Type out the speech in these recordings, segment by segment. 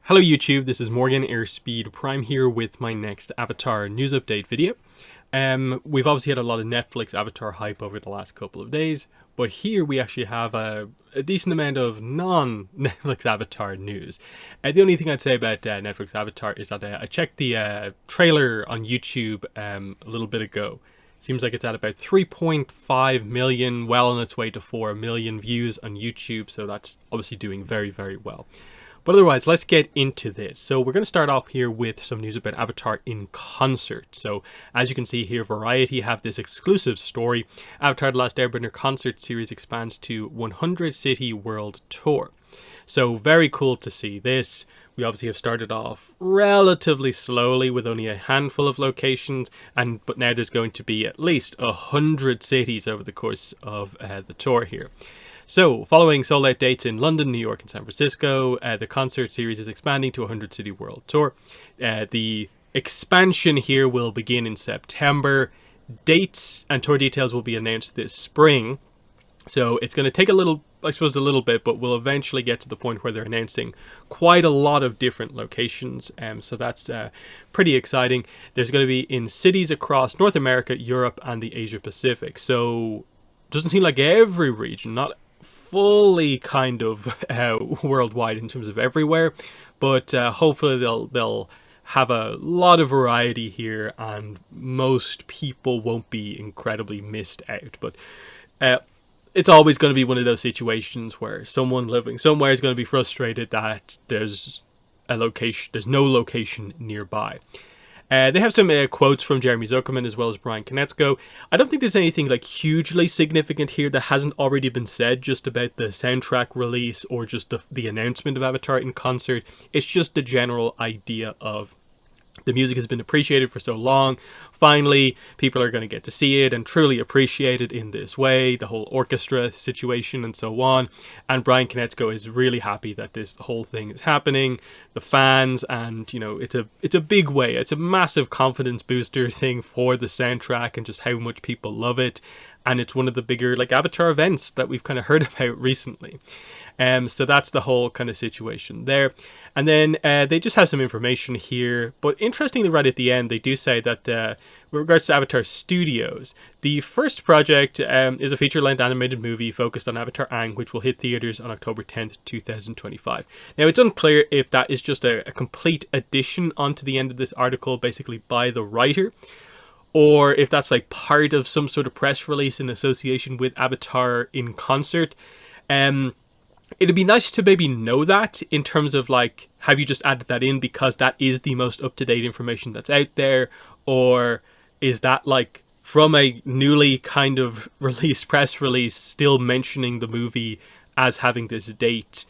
Hello YouTube, this is Morgan Airspeed Prime here with my next Avatar news update video. We've obviously had a lot of Netflix Avatar hype over the last couple of days, but here we actually have a decent amount of non-Netflix Avatar news. The only thing I'd say about Netflix Avatar is that I checked the trailer on YouTube a little bit ago. Seems like it's at about 3.5 million, well on its way to 4 million views on YouTube, so that's obviously doing very, very well. But otherwise, let's get into this. So we're going to start off here with some news about Avatar in concert. So as you can see here, Variety have this exclusive story. Avatar: The Last Airbender concert series expands to 100 city world tour. So very cool to see this. We obviously have started off relatively slowly with only a handful of locations, but now there's going to be at least 100 cities over the course of the tour here. So, following sold-out dates in London, New York, and San Francisco, the concert series is expanding to a 100 city world tour. The expansion here will begin in September. Dates and tour details will be announced this spring. So it's going to take a little bit, but we'll eventually get to the point where they're announcing quite a lot of different locations. So that's pretty exciting. There's going to be in cities across North America, Europe, and the Asia Pacific. So doesn't seem like every region, not fully kind of worldwide in terms of everywhere, but hopefully they'll have a lot of variety here and most people won't be incredibly missed out. But it's always going to be one of those situations where someone living somewhere is going to be frustrated that there's no location nearby. They have some quotes from Jeremy Zuckerman as well as Brian Konietzko. I don't think there's anything like hugely significant here that hasn't already been said just about the soundtrack release or just the announcement of Avatar in concert. It's just the general idea of the music has been appreciated for so long. Finally, people are going to get to see it and truly appreciate it in this way, the whole orchestra situation and so on. And Brian Konietzko is really happy that this whole thing is happening. The fans, and you know, it's a big way. It's a massive confidence booster thing for the soundtrack and just how much people love it. And it's one of the bigger like Avatar events that we've kind of heard about recently. So that's the whole kind of situation there. And then they just have some information here. But interestingly, right at the end, they do say that with regards to Avatar Studios, the first project is a feature-length animated movie focused on Avatar Aang, which will hit theaters on October 10th, 2025. Now, it's unclear if that is just a complete addition onto the end of this article, basically by the writer, or if that's like part of some sort of press release in association with Avatar in concert. It'd be nice to maybe know that in terms of like, have you just added that in because that is the most up-to-date information that's out there? Or is that like from a newly kind of released press release still mentioning the movie as having this date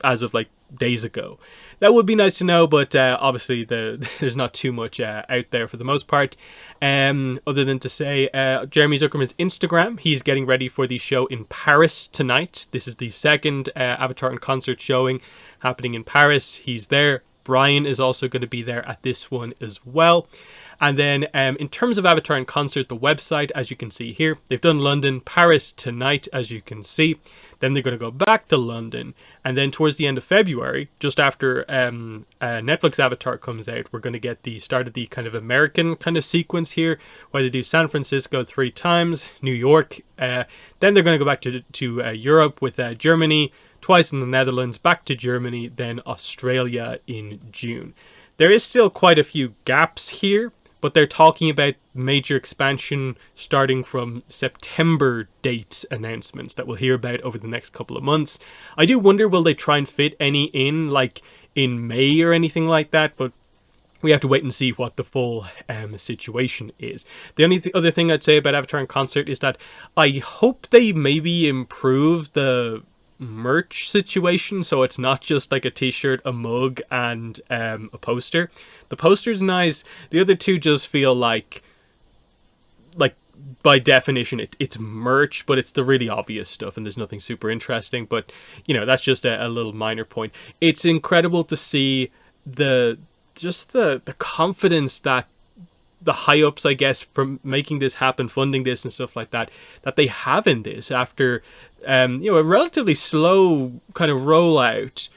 as of like days ago? That would be nice to know, but obviously there's not too much out there for the most part. Other than to say, Jeremy Zuckerman's Instagram, he's getting ready for the show in Paris tonight. This is the second Avatar in concert showing happening in Paris. He's there. Brian is also going to be there at this one as well. And then in terms of Avatar in concert, the website, as you can see here, they've done London, Paris tonight, as you can see. Then they're going to go back to London. And then towards the end of February, just after Netflix Avatar comes out, we're going to get the start of the kind of American kind of sequence here, where they do San Francisco 3 times, New York. Then they're going to go back to Europe with Germany, twice in the Netherlands, back to Germany, then Australia in June. There is still quite a few gaps here, but they're talking about major expansion starting from September dates announcements that we'll hear about over the next couple of months. I do wonder, will they try and fit any in, like in May or anything like that? But we have to wait and see what the full situation is. The only other thing I'd say about Avatar in concert is that I hope they maybe improve the merch situation, so it's not just like a t-shirt, a mug, and a poster. The poster's nice. The other two just feel like by definition it's merch, but it's the really obvious stuff and there's nothing super interesting. But you know, that's just a little minor point. It's incredible to see the confidence that the high ups, I guess, from making this happen, funding this and stuff like that they have in this after a relatively slow kind of rollout.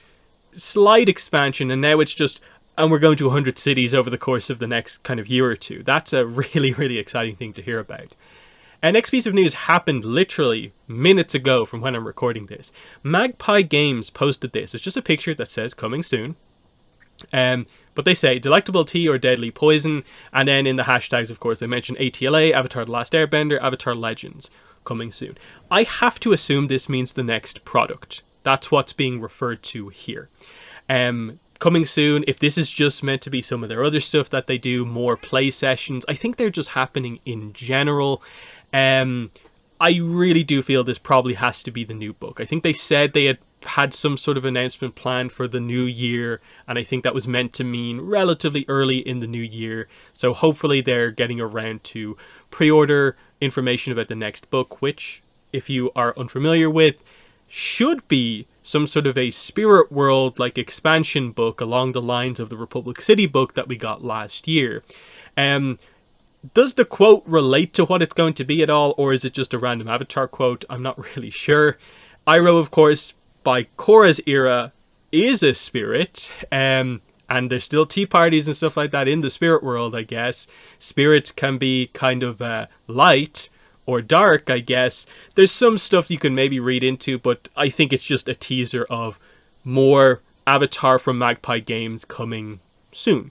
slight expansion, and now it's just, and we're going to 100 cities over the course of the next kind of year or two. That's a really, really exciting thing to hear about. Next piece of news happened literally minutes ago from when I'm recording this. Magpie Games posted this. It's just a picture that says coming soon. But they say delectable tea or deadly poison, and then in the hashtags, of course, they mention ATLA, Avatar The Last Airbender, Avatar Legends, coming soon. I have to assume this means the next product. That's what's being referred to here. Coming soon, if this is just meant to be some of their other stuff that they do, more play sessions, I think they're just happening in general. I really do feel this probably has to be the new book. I think they said they had some sort of announcement planned for the new year, and I think that was meant to mean relatively early in the new year. So hopefully they're getting around to pre-order information about the next book, which, if you are unfamiliar with, should be some sort of a Spirit World like expansion book along the lines of the Republic City book that we got last year. Does the quote relate to what it's going to be at all, or is it just a random Avatar quote? I'm not really sure. Iroh, of course, by Korra's era, is a spirit, and there's still tea parties and stuff like that in the spirit world, I guess. Spirits can be kind of light or dark, I guess. There's some stuff you can maybe read into, but I think it's just a teaser of more Avatar from Magpie Games coming soon.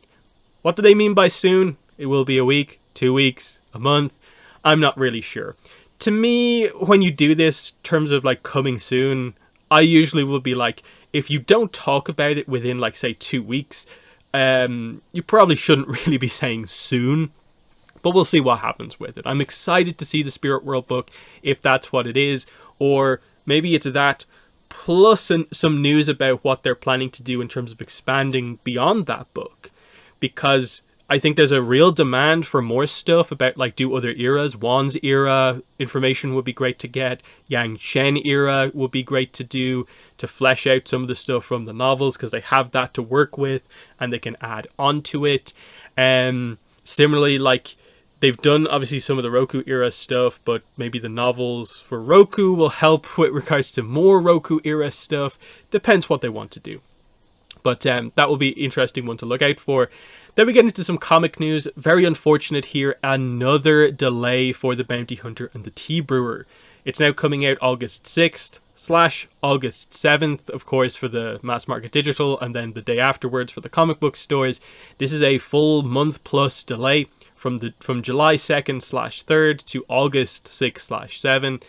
What do they mean by soon? It will be a week, 2 weeks, a month. I'm not really sure. To me, when you do this in terms of like coming soon, I usually will be like, if you don't talk about it within like say 2 weeks, you probably shouldn't really be saying soon. But we'll see what happens with it. I'm excited to see the Spirit World book, if that's what it is, or maybe it's that plus some news about what they're planning to do in terms of expanding beyond that book, because I think there's a real demand for more stuff about like do other eras. Wan's era information would be great to get. Yang Chen era would be great to do, to flesh out some of the stuff from the novels, because they have that to work with and they can add onto it. Similarly, like they've done obviously some of the Roku era stuff, but maybe the novels for Roku will help with regards to more Roku era stuff. Depends what they want to do. But that will be an interesting one to look out for. Then we get into some comic news. Very unfortunate here. Another delay for The Bounty Hunter and the Tea Brewer. It's now coming out August 6th / August 7th, of course, for the mass market digital, and then the day afterwards for the comic book stores. This is a full month plus delay from July 2nd / 3rd to August 6th / 7th.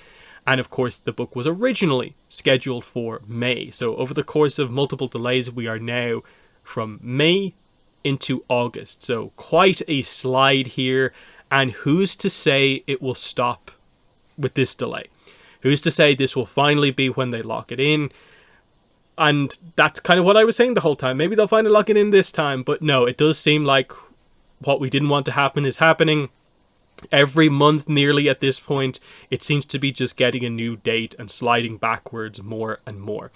And of course, the book was originally scheduled for May. So over the course of multiple delays, we are now from May into August. So quite a slide here. And who's to say it will stop with this delay? Who's to say this will finally be when they lock it in? And that's kind of what I was saying the whole time. Maybe they'll finally lock it in this time. But no, it does seem like what we didn't want to happen is happening. Every month nearly at this point, it seems to be just getting a new date and sliding backwards more and more.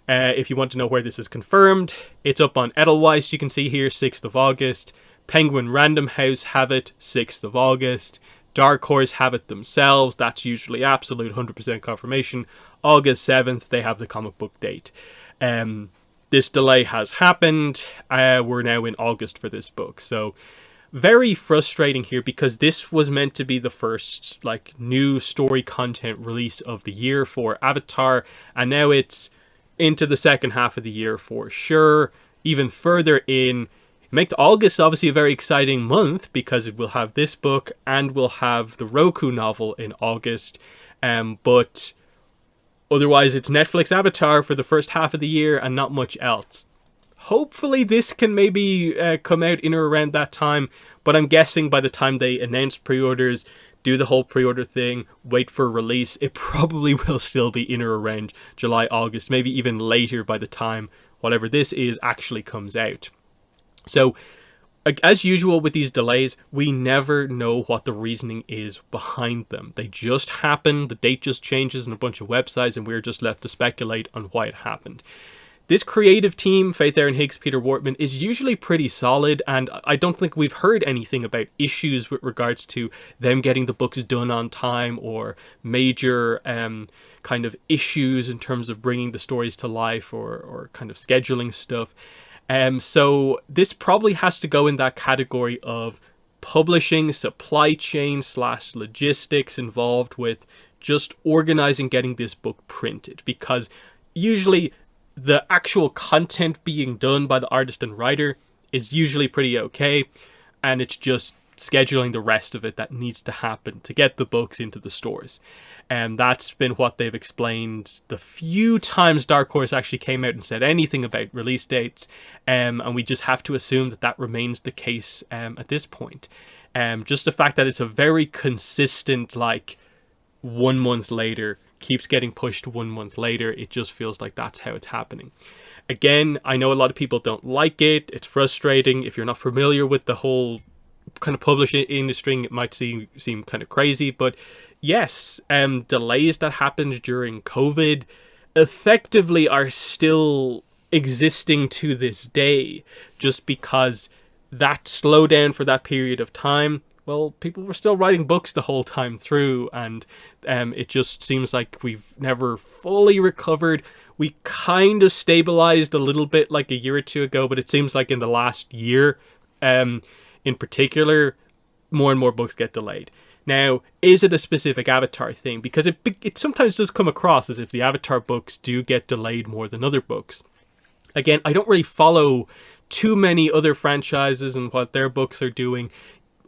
If you want to know where this is confirmed, it's up on Edelweiss. You can see here 6th of August. Penguin Random House have it 6th of August. Dark Horse have it themselves. That's usually absolute 100% confirmation. August 7th, they have the comic book date. This delay has happened. We're now in August for this book. So very frustrating here, because this was meant to be the first like new story content release of the year for Avatar, and now it's into the second half of the year for sure. Even further in, make August obviously a very exciting month, because it will have this book and we'll have the Roku novel in August. But otherwise it's Netflix Avatar for the first half of the year and not much else. Hopefully this can maybe come out in or around that time, but I'm guessing by the time they announce pre-orders, do the whole pre-order thing, wait for release, it probably will still be in or around July, August, maybe even later by the time whatever this is actually comes out. So, as usual with these delays, we never know what the reasoning is behind them. They just happen, the date just changes in a bunch of websites, and we're just left to speculate on why it happened. This creative team, Faith Erin Higgs, Peter Wortman, is usually pretty solid, and I don't think we've heard anything about issues with regards to them getting the books done on time, or major kind of issues in terms of bringing the stories to life or kind of scheduling stuff. So this probably has to go in that category of publishing, supply chain / logistics involved with just organizing getting this book printed, because usually the actual content being done by the artist and writer is usually pretty okay, and it's just scheduling the rest of it that needs to happen to get the books into the stores. And that's been what they've explained the few times Dark Horse actually came out and said anything about release dates, and we just have to assume that that remains the case at this point. Just the fact that it's a very consistent, like, 1 month later, keeps getting pushed 1 month later, it just feels like that's how it's happening. Again, I know a lot of people don't like it, it's frustrating. If you're not familiar with the whole kind of publishing industry, it might seem kind of crazy, but yes, delays that happened during COVID effectively are still existing to this day, just because that slowdown for that period of time, well, people were still writing books the whole time through, and it just seems like we've never fully recovered. We kind of stabilized a little bit like a year or two ago, but it seems like in the last year, in particular, more and more books get delayed. Now, is it a specific Avatar thing? Because it sometimes does come across as if the Avatar books do get delayed more than other books. Again, I don't really follow too many other franchises and what their books are doing.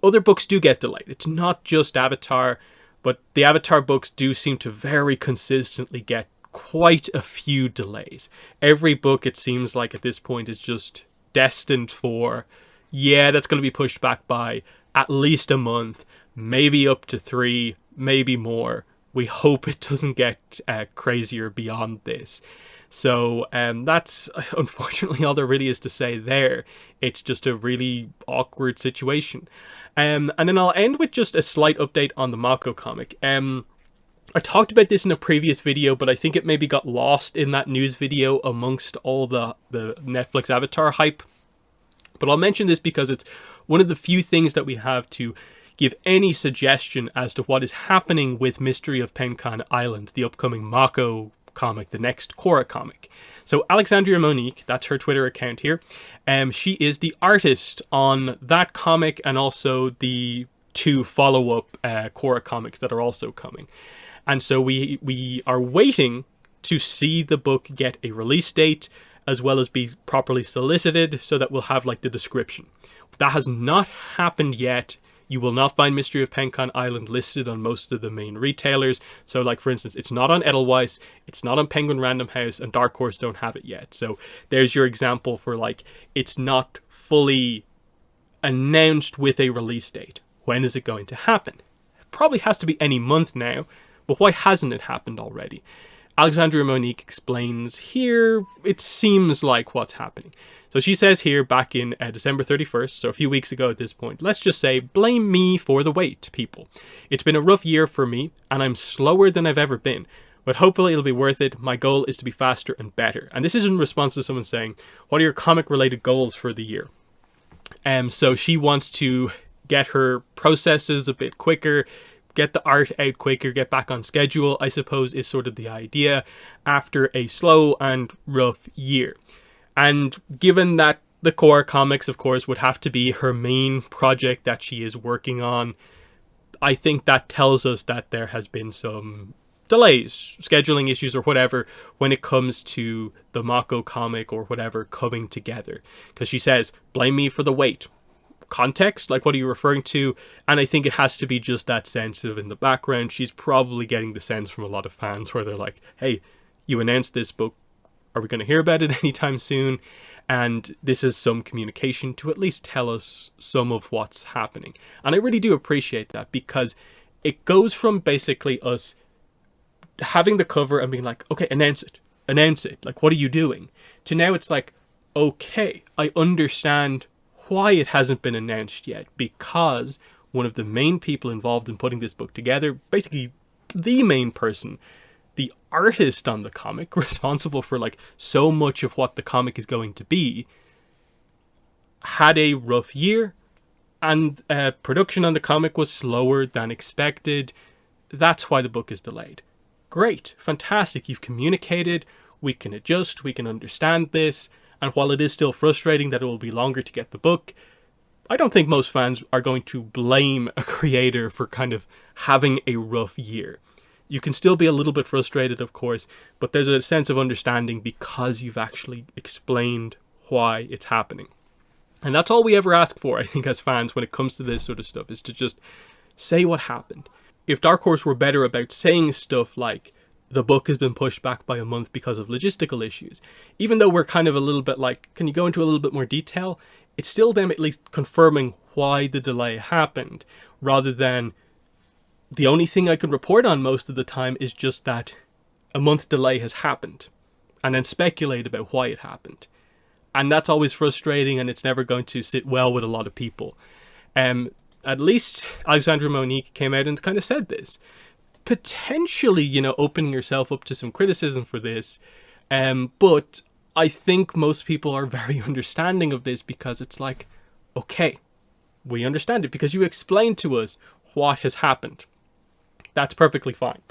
Other books do get delayed. It's not just Avatar, but the Avatar books do seem to very consistently get quite a few delays. Every book, it seems like at this point, is just destined for, yeah, that's going to be pushed back by at least a month, maybe up to 3, maybe more. We hope it doesn't get crazier beyond this. So that's unfortunately all there really is to say there. It's just a really awkward situation. And then I'll end with just a slight update on the Mako comic. I talked about this in a previous video, but I think it maybe got lost in that news video amongst all the Netflix Avatar hype. But I'll mention this because it's one of the few things that we have to give any suggestion as to what is happening with Mystery of Penkan Island, the upcoming Mako comic, the next Korra comic. So Alexandria Monique, that's her Twitter account here, she is the artist on that comic and also the 2 follow-up Korra comics that are also coming. And so we are waiting to see the book get a release date, as well as be properly solicited, so that we'll have like the description. That has not happened yet. You will not find Mystery of Penkan Island listed on most of the main retailers. So, like, for instance, it's not on Edelweiss, it's not on Penguin Random House, and Dark Horse don't have it yet. So there's your example for, like, it's not fully announced with a release date. When is it going to happen? It probably has to be any month now, but why hasn't it happened already? Alexandria Monique explains here, it seems like what's happening. So she says here, back in December 31st, so a few weeks ago at this point, let's just say, blame me for the wait, people. It's been a rough year for me, and I'm slower than I've ever been. But hopefully it'll be worth it. My goal is to be faster and better. And this is in response to someone saying, what are your comic-related goals for the year? So she wants to get her processes a bit quicker, get the art out quicker, get back on schedule, I suppose, is sort of the idea after a slow and rough year. And given that the Korra comics, of course, would have to be her main project that she is working on, I think that tells us that there has been some delays, scheduling issues or whatever, when it comes to the Mako comic or whatever coming together. Because she says, blame me for the wait. Context, like, what are you referring to? And I think it has to be just that sense of, in the background, she's probably getting the sense from a lot of fans where they're like, hey, you announced this book, are we going to hear about it anytime soon? And this is some communication to at least tell us some of what's happening. And I really do appreciate that, because it goes from basically us having the cover and being like, okay, announce it, like, what are you doing? To now it's like, okay, I understand why it hasn't been announced yet, because one of the main people involved in putting this book together, basically the main person, the artist on the comic, responsible for like so much of what the comic is going to be, had a rough year, and production on the comic was slower than expected. That's why the book is delayed. great, fantastic, you've communicated, we can adjust, we can understand this, and while it is still frustrating that it will be longer to get the book, I don't think most fans are going to blame a creator for kind of having a rough year. You can still be a little bit frustrated, of course, but there's a sense of understanding because you've actually explained why it's happening. And that's all we ever ask for, I think, as fans when it comes to this sort of stuff, is to just say what happened. If Dark Horse were better about saying stuff like, the book has been pushed back by a month because of logistical issues, even though we're kind of a little bit like, can you go into a little bit more detail? It's still them at least confirming why the delay happened, rather than the only thing I can report on most of the time is just that a month delay has happened, and then speculate about why it happened. And that's always frustrating, and it's never going to sit well with a lot of people. At least Alexandra Monique came out and kind of said this. Potentially, you know, opening yourself up to some criticism for this. But I think most people are very understanding of this, because it's like, okay, we understand it because you explained to us what has happened. That's perfectly fine.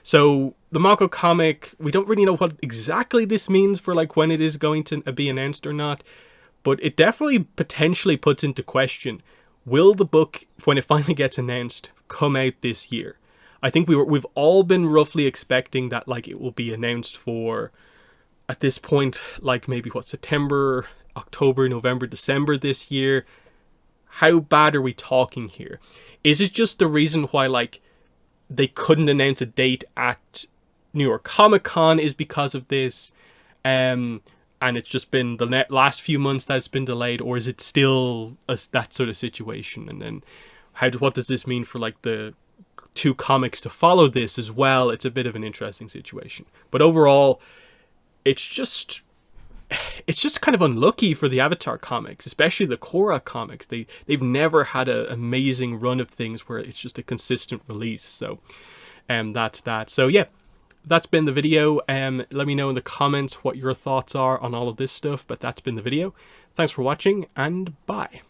So the Mako comic, we don't really know what exactly this means for like when it is going to be announced or not, but it definitely potentially puts into question, will the book, when it finally gets announced, come out this year? I think we've all been roughly expecting that like it will be announced for, at this point, like maybe what, September, October, November, December this year. How bad are we talking here? Is it just the reason why like they couldn't announce a date at New York Comic Con is because of this, and it's just been the last few months that it's been delayed, or is it still that sort of situation? And then what does this mean for like the two comics to follow this as well? It's a bit of an interesting situation, but overall it's just kind of unlucky for the Avatar comics, especially the Korra comics. They've never had an amazing run of things where it's just a consistent release. So that's that. So yeah, that's been the video. Let me know in the comments what your thoughts are on all of this stuff, but that's been the video. Thanks for watching, and bye.